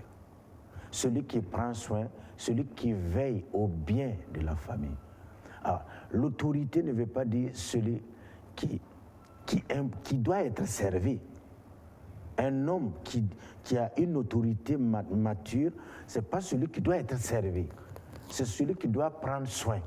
Celui qui prend soin, celui qui veille au bien de la famille. Alors, l'autorité ne veut pas dire celui qui doit être servi. Un homme qui a une autorité mature, ce n'est pas celui qui doit être servi. C'est celui qui doit prendre soin.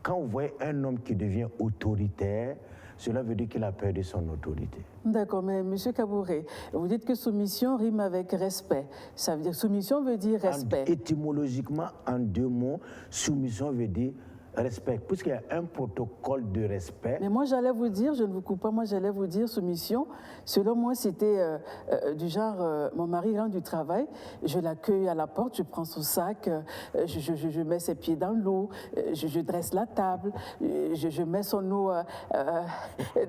Quand vous voyez un homme qui devient autoritaire, cela veut dire qu'il a perdu son autorité. D'accord, mais M. Kabouré, vous dites que soumission rime avec respect. Ça veut dire soumission veut dire respect. Étymologiquement, en 2 mots, soumission veut dire respect, puisqu'il y a un protocole de respect. Mais moi, j'allais vous dire, je ne vous coupe pas, moi, j'allais vous dire soumission. Selon moi, c'était du genre, mon mari rentre du travail, je l'accueille à la porte, je prends son sac, je mets ses pieds dans l'eau, je dresse la table, je mets son eau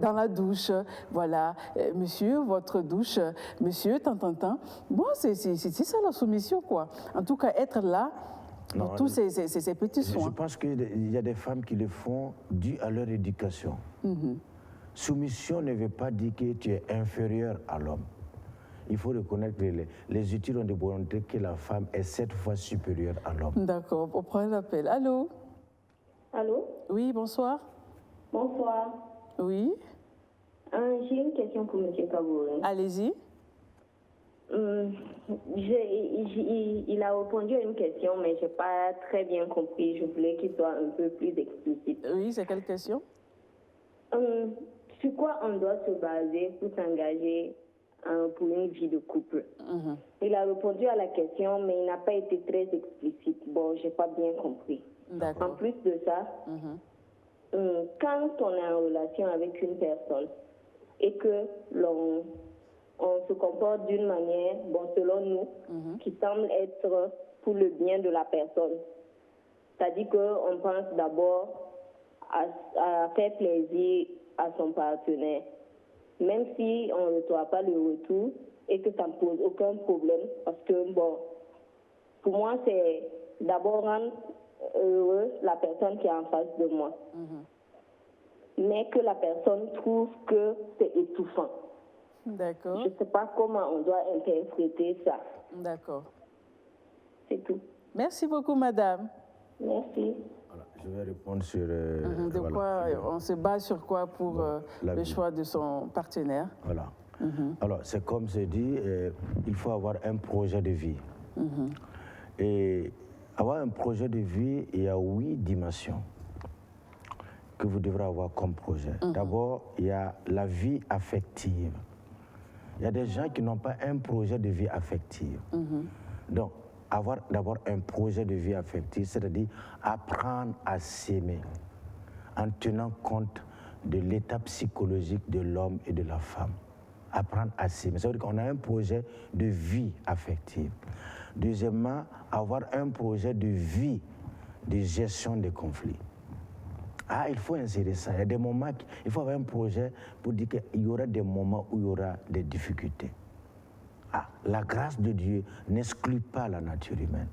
dans la douche. Voilà, monsieur, votre douche, monsieur, tant. Bon, c'est ça la soumission, quoi. En tout cas, être là, pour tous ces petits soins. Je pense qu'il y a des femmes qui le font dû à leur éducation. Soumission ne veut pas dire que tu es inférieur à l'homme. Il faut reconnaître que les études ont démontré que la femme est 7 fois supérieure à l'homme. D'accord, on prend l'appel. Allô? Allô? Oui, bonsoir. Bonsoir. Oui? J'ai une question pour M. Kabouré. Allez-y. Il a répondu à une question, mais je n'ai pas très bien compris. Je voulais qu'il soit un peu plus explicite. Oui, c'est quelle question? Sur quoi on doit se baser pour s'engager pour une vie de couple? Il a répondu à la question, mais il n'a pas été très explicite. Bon, je n'ai pas bien compris. En plus de ça, quand on est en relation avec une personne et que on se comporte d'une manière, bon, selon nous, qui semble être pour le bien de la personne. C'est-à-dire qu'on pense d'abord à faire plaisir à son partenaire, même si on ne reçoit pas le retour et que ça ne pose aucun problème. Parce que, bon, pour moi, c'est d'abord rendre heureux la personne qui est en face de moi. Mais que la personne trouve que c'est étouffant. D'accord. Je ne sais pas comment on doit interpréter ça. D'accord. C'est tout. Merci beaucoup, madame. Merci. Voilà, je vais répondre sur... on se base sur quoi pour le choix de son partenaire? Voilà. Alors, c'est comme c'est dit, il faut avoir un projet de vie. Et avoir un projet de vie, il y a 8 dimensions que vous devrez avoir comme projet. D'abord, il y a la vie affective. Il y a des gens qui n'ont pas un projet de vie affective. Donc, avoir d'abord un projet de vie affective, c'est-à-dire apprendre à s'aimer en tenant compte de l'état psychologique de l'homme et de la femme. Apprendre à s'aimer. Ça veut dire qu'on a un projet de vie affective. Deuxièmement, avoir un projet de vie de gestion des conflits. Ah, il faut insérer ça. Il y a des moments, il faut avoir un projet pour dire qu'il y aura des moments où il y aura des difficultés. Ah, la grâce de Dieu n'exclut pas la nature humaine.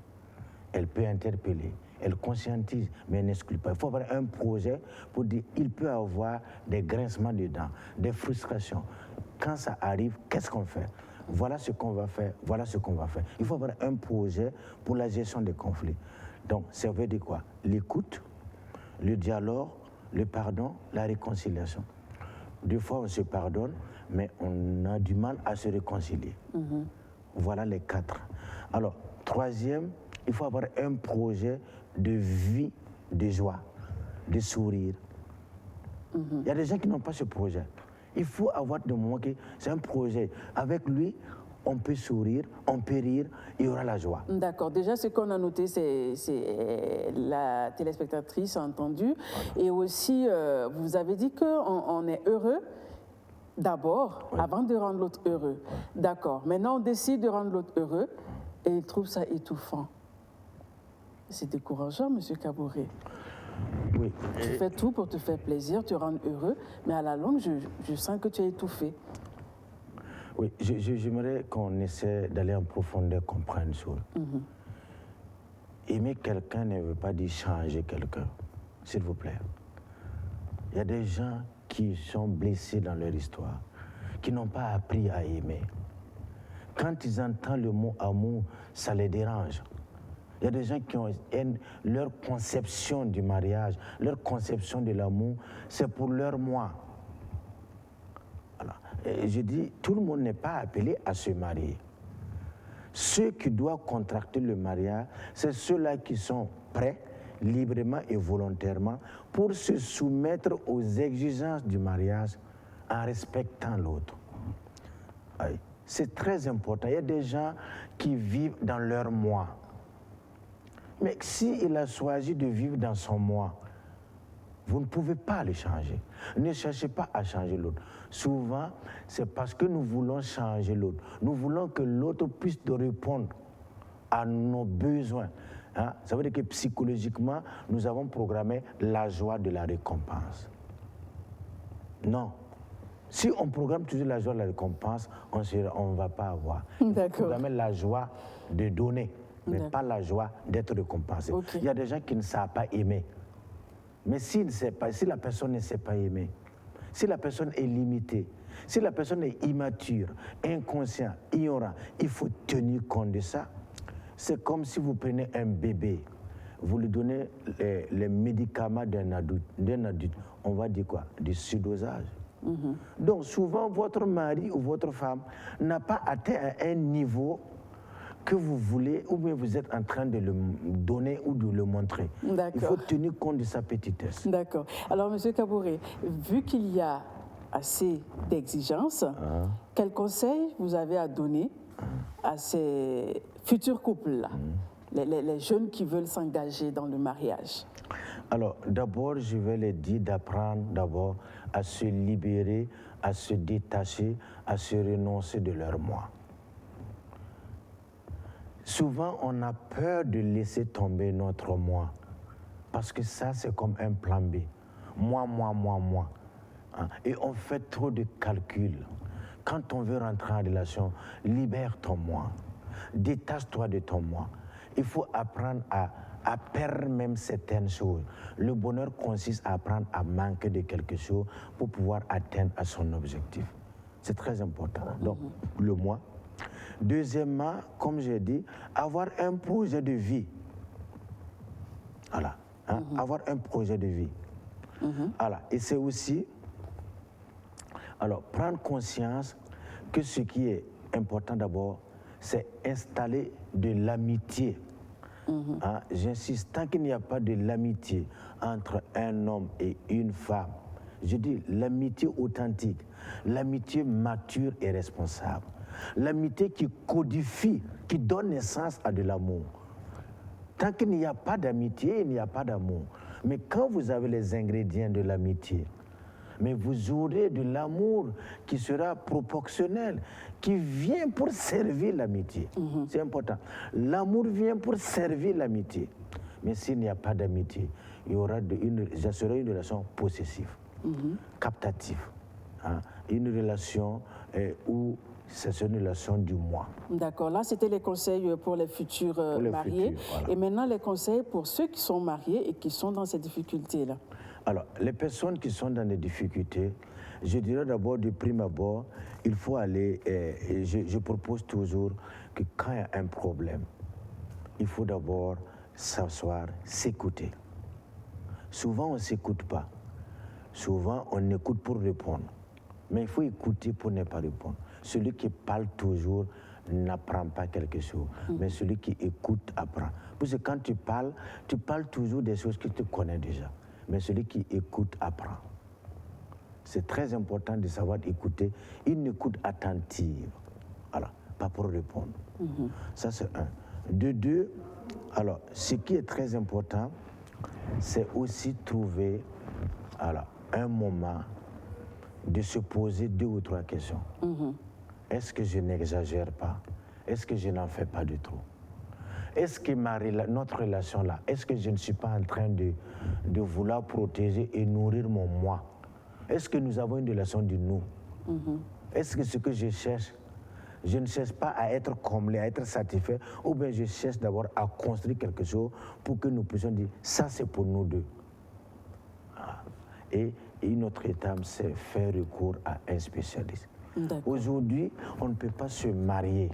Elle peut interpeller, elle conscientise, mais elle n'exclut pas. Il faut avoir un projet pour dire qu'il peut y avoir des grincements de dents, des frustrations. Quand ça arrive, qu'est-ce qu'on fait? Voilà ce qu'on va faire, voilà ce qu'on va faire. Il faut avoir un projet pour la gestion des conflits. Donc, ça veut dire quoi? L'écoute, le dialogue, le pardon, la réconciliation. Des fois, on se pardonne, mais on a du mal à se réconcilier. Voilà les 4. Alors, troisième, il faut avoir un projet de vie, de joie, de sourire. Il y a des gens qui n'ont pas ce projet. Il faut avoir des moments que c'est un projet. Avec lui, on peut sourire, on peut rire, il y aura la joie. D'accord. Déjà, ce qu'on a noté, c'est la téléspectatrice a entendu. Voilà. Et aussi, vous avez dit qu'on est heureux d'abord, oui, avant de rendre l'autre heureux. Oui. D'accord. Maintenant, on décide de rendre l'autre heureux et il trouve ça étouffant. C'est décourageant, M. Kaboré. Oui. Tu fais tout pour te faire plaisir, te rendre heureux, mais à la longue, je sens que tu es étouffé. Oui, j'aimerais qu'on essaie d'aller en profondeur, comprendre une chose. Aimer quelqu'un ne veut pas dire changer quelqu'un, s'il vous plaît. Il y a des gens qui sont blessés dans leur histoire, qui n'ont pas appris à aimer. Quand ils entendent le mot amour, ça les dérange. Il y a des gens qui ont leur conception du mariage, leur conception de l'amour, c'est pour leur moi. Voilà. Et je dis, tout le monde n'est pas appelé à se marier. Ceux qui doivent contracter le mariage, c'est ceux-là qui sont prêts, librement et volontairement, pour se soumettre aux exigences du mariage en respectant l'autre. Oui. C'est très important. Il y a des gens qui vivent dans leur moi. Mais s'il a choisi de vivre dans son moi, vous ne pouvez pas le changer. Ne cherchez pas à changer l'autre. Souvent, c'est parce que nous voulons changer l'autre. Nous voulons que l'autre puisse répondre à nos besoins. Hein? Ça veut dire que psychologiquement, nous avons programmé la joie de la récompense. Non. Si on programme toujours la joie de la récompense, on ne va pas avoir. Il faut programmer la joie de donner, mais pas la joie d'être récompensé. Okay. Il y a des gens qui ne savent pas aimer. Mais si la personne ne sait pas aimer, si la personne est limitée, si la personne est immature, inconsciente, ignorante, il faut tenir compte de ça. C'est comme si vous prenez un bébé, vous lui donnez les médicaments d'un adulte, on va dire quoi? Du surdosage. Donc souvent, votre mari ou votre femme n'a pas atteint un niveau que vous voulez, ou bien vous êtes en train de le donner ou de le montrer. Il faut tenir compte de sa petitesse. D'accord. Alors, M. Kaboré, vu qu'il y a assez d'exigences, quels conseils vous avez à donner à ces futurs couples-là, les jeunes qui veulent s'engager dans le mariage? Alors, d'abord, je vais les dire d'apprendre d'abord à se libérer, à se détacher, à se renoncer de leur moi. Souvent, on a peur de laisser tomber notre moi, parce que ça, c'est comme un plan B. Moi. Hein? Et on fait trop de calculs. Quand on veut rentrer en relation, libère ton moi. Détache-toi de ton moi. Il faut apprendre à perdre même certaines choses. Le bonheur consiste à apprendre à manquer de quelque chose pour pouvoir atteindre à son objectif. C'est très important. Donc, le moi. Deuxièmement, comme j'ai dit, avoir un projet de vie. Voilà. Hein? Avoir un projet de vie. Voilà. Et c'est aussi, alors, prendre conscience que ce qui est important d'abord, c'est installer de l'amitié. Hein? J'insiste, tant qu'il n'y a pas de l'amitié entre un homme et une femme, je dis l'amitié authentique, l'amitié mature et responsable. L'amitié qui codifie, qui donne naissance à de l'amour. Tant qu'il n'y a pas d'amitié, il n'y a pas d'amour. Mais quand vous avez les ingrédients de l'amitié, mais vous aurez de l'amour qui sera proportionnel, qui vient pour servir l'amitié. C'est important. L'amour vient pour servir l'amitié. Mais s'il n'y a pas d'amitié, il y aura ça sera une relation possessive, captative. Hein? Une relation où c'est une relation du moi. D'accord. Là, c'était les conseils pour les futurs mariés. Voilà. Et maintenant, les conseils pour ceux qui sont mariés et qui sont dans ces difficultés-là. Alors, les personnes qui sont dans des difficultés, je dirais d'abord, de prime abord, il faut aller, je propose toujours que quand il y a un problème, il faut d'abord s'asseoir, s'écouter. Souvent, on ne s'écoute pas. Souvent, on écoute pour répondre. Mais il faut écouter pour ne pas répondre. Celui qui parle toujours n'apprend pas quelque chose. Mais celui qui écoute apprend. Parce que quand tu parles toujours des choses que tu connais déjà. Mais celui qui écoute apprend. C'est très important de savoir écouter. Une écoute attentive. Voilà, pas pour répondre. Ça, c'est un. De deux, alors, ce qui est très important, c'est aussi trouver un moment de se poser 2 ou 3 questions. Est-ce que je n'exagère pas? Est-ce que je n'en fais pas de trop? Est-ce que notre relation-là, est-ce que je ne suis pas en train de vouloir protéger et nourrir mon moi? Est-ce que nous avons une relation du nous? Est-ce que ce que je cherche, je ne cherche pas à être comblé, à être satisfait, ou bien je cherche d'abord à construire quelque chose pour que nous puissions dire, ça c'est pour nous deux. Et une autre étape, c'est faire recours à un spécialiste. Aujourd'hui, on ne peut pas se marier,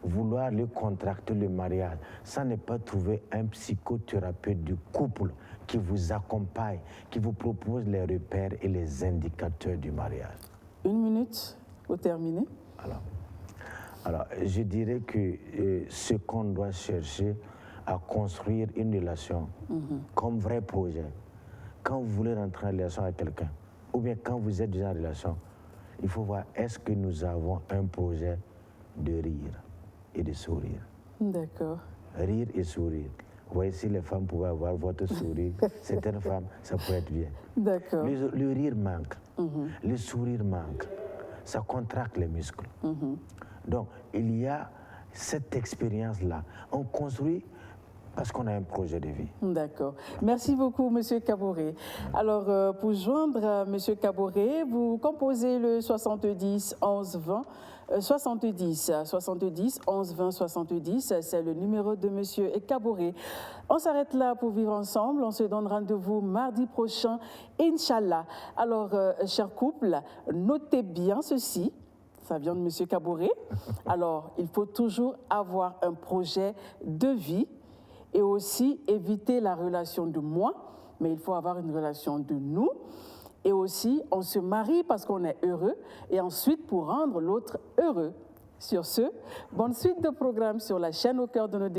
vouloir aller contracter le mariage, sans ne pas trouver un psychothérapeute du couple qui vous accompagne, qui vous propose les repères et les indicateurs du mariage. 1 minute pour terminer. Alors, je dirais que ce qu'on doit chercher à construire une relation comme vrai projet, quand vous voulez rentrer en relation avec quelqu'un, ou bien quand vous êtes déjà en relation, il faut voir, est-ce que nous avons un projet de rire et de sourire? D'accord. Rire et sourire. Vous voyez, si les femmes pouvaient avoir votre sourire, certaines femmes, ça pourrait être bien. D'accord. Le rire manque, le sourire manque, ça contracte les muscles. Donc, il y a cette expérience-là. On construit parce qu'on a un projet de vie. D'accord. Merci beaucoup, M. Kaboré. Alors, pour joindre M. Kaboré, vous composez le 70 11 20. 70 11 20 70, c'est le numéro de M. Kaboré. On s'arrête là pour vivre ensemble. On se donne rendez-vous mardi prochain, Inch'Allah. Alors, chers couples, notez bien ceci. Ça vient de M. Kaboré. Alors, il faut toujours avoir un projet de vie et aussi éviter la relation de moi, mais il faut avoir une relation de nous. Et aussi, on se marie parce qu'on est heureux et ensuite pour rendre l'autre heureux. Sur ce, bonne suite de programmes sur la chaîne Au cœur de nos